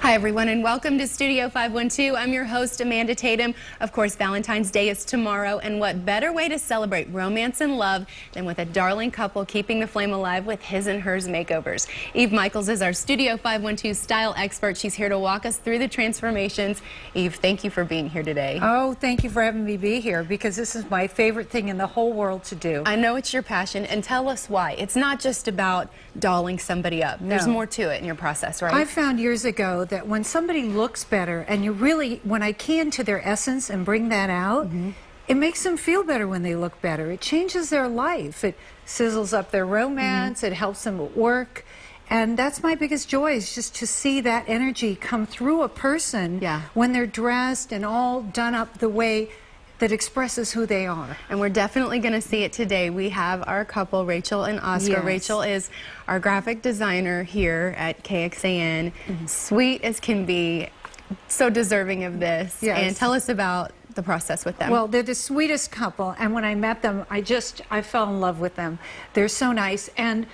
Hi everyone and welcome to Studio 512. I'm your host Amanda Tatum. Of course, Valentine's Day is tomorrow, and what better way to celebrate romance and love than with a darling couple keeping the flame alive with his and hers makeovers. Eve Michaels is our Studio 512 style expert. She's here to walk us through the transformations. Eve, thank you for being here today. Oh, thank you for having me be here, because this is my favorite thing in the whole world to do. I know it's your passion, and tell us why. It's not just about dolling somebody up. No. There's more to it in your process, right? I found years ago that when somebody looks better, and you really, when I key into their essence and bring that out, it makes them feel better when they look better. It changes their life. It sizzles up their romance. It helps them at work. And that's my biggest joy, is just to see that energy come through a person when they're dressed and all done up the way that expresses who they are. And we're definitely going to see it today. We have our couple, Rachel and Oscar. Yes. Rachel is our graphic designer here at KXAN. Sweet as can be, so deserving of this. Yes. And tell us about the process with them. Well, they're the sweetest couple, and when I met them, I fell in love with them. They're so nice, and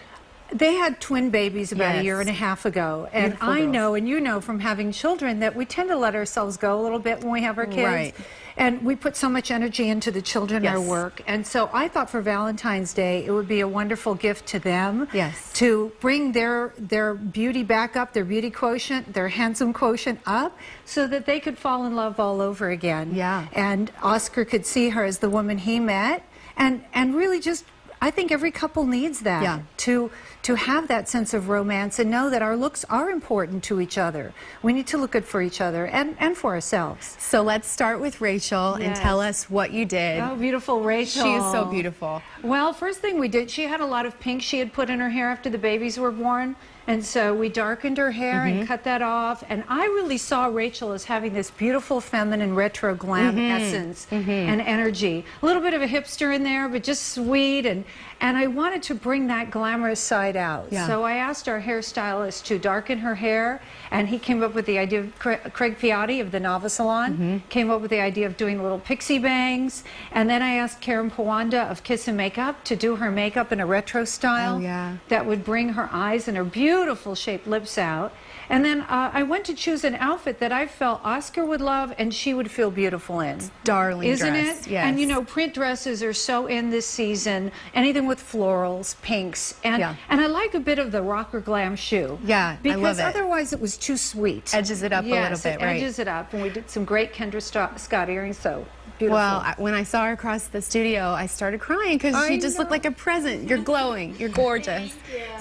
they had twin babies about a year and a half ago, and Beautiful I girls. know, and you know from having children, that we tend to let ourselves go a little bit when we have our kids. Right. And we put so much energy into the children, our work, and so I thought for Valentine's Day it would be a wonderful gift to them to bring their beauty back up, their beauty quotient, their handsome quotient up, so that they could fall in love all over again. Yeah. And Oscar could see her as the woman he met, and really just, I think every couple needs that, to have that sense of romance and know that our looks are important to each other. We need to look good for each other and for ourselves. So let's start with Rachel and tell us what you did. Oh, beautiful Rachel. She is so beautiful. Well, first thing we did, she had a lot of pink she had put in her hair after the babies were born. And so we darkened her hair and cut that off. And I really saw Rachel as having this beautiful feminine retro glam essence and energy. A little bit of a hipster in there, but just sweet. And I wanted to bring that glamorous side out. So I asked our hairstylist to darken her hair. And he came up with the idea of Craig Piatti of the Nava Salon. Came up with the idea of doing little pixie bangs. And then I asked Karen Pawanda of Kiss and Makeup to do her makeup in a retro style that would bring her eyes and her beautiful shaped lips out. And then I went to choose an outfit that I felt Oscar would love and she would feel beautiful in. Darling Isn't dress. it? Yes. And you know, print dresses are so in this season. Anything with florals, pinks, and I like a bit of the rocker glam shoe. Yeah, because I love it. Otherwise it was too sweet. Edges it up a little bit, right? Edges it up, and we did some great Kendra Scott earrings. So beautiful. Well, when I saw her across the studio, I started crying because she just looked like a present. You're glowing. You're gorgeous.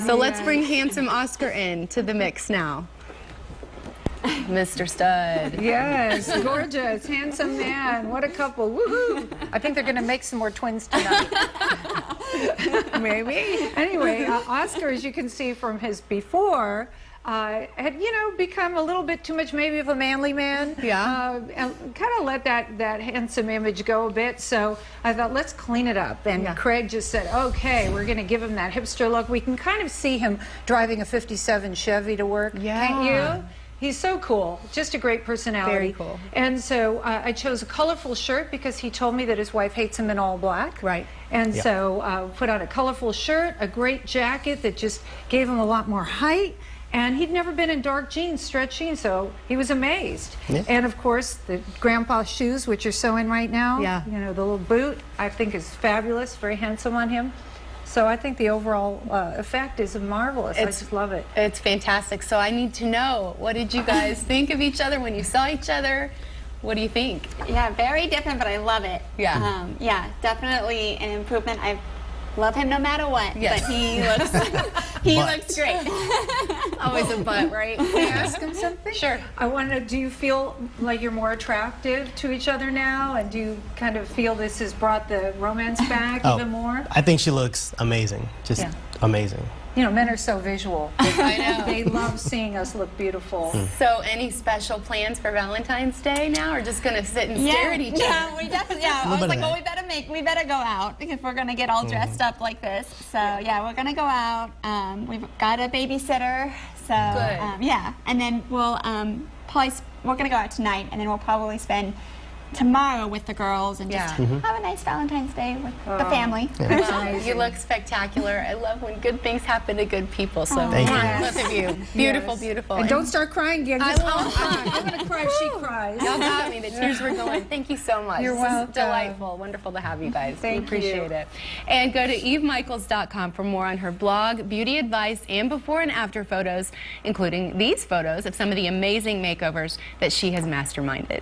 So let's bring handsome Oscar in to the mix now. Mr. Stud. Yes, gorgeous, handsome man. What a couple. Woohoo! I think they're going to make some more twins tonight. Maybe. Anyway, Oscar, as you can see from his before, had, you know, become a little bit too much maybe of a manly man. And kind of let that handsome image go a bit. So I thought, let's clean it up. And Craig just said, okay, we're going to give him that hipster look. We can kind of see him driving a 57 Chevy to work. Can't you? He's so cool. Just a great personality. Very cool. And so I chose a colorful shirt because he told me that his wife hates him in all black. Right. And so put on a colorful shirt, a great jacket that just gave him a lot more height. And he'd never been in dark jeans, stretch jeans, so he was amazed. And of course, the grandpa shoes, which are so in right now. You know, the little boot, I think is fabulous, very handsome on him. So I think the overall effect is marvelous. I just love it. It's fantastic. So I need to know, what did you guys think of each other when you saw each other? What do you think? Yeah, very different, but I love it. Yeah. Yeah, definitely an improvement. I love him no matter what, but he looks great. Always a butt, right? Can I ask him something? Sure. I want to, do you feel like you're more attractive to each other now? And do you kind of feel this has brought the romance back even more? I think she looks amazing. Just amazing. You know, men are so visual. I know. They love seeing us look beautiful. So any special plans for Valentine's Day now, or just going to sit and stare at each other? Yeah, we definitely, I was like, well, we better go out if we're going to get all dressed up like this. So yeah, we're going to go out. We've got a babysitter. So yeah, and then we'll we're going to go out tonight, and then we'll probably spend tomorrow with the girls and just Yeah. have a nice Valentine's Day with the family. Well, you look spectacular. I love when good things happen to good people. So Thank you. both of you, beautiful, beautiful. And don't start crying again. I won't. I'm going to cry if she cries. Y'all got me. The tears were going. Thank you so much. You're This is welcome. delightful. Wonderful to have you guys. Thank we appreciate you. it. And go to evemichaels.com for more on her blog, beauty advice, and before and after photos, including these photos of some of the amazing makeovers that she has masterminded.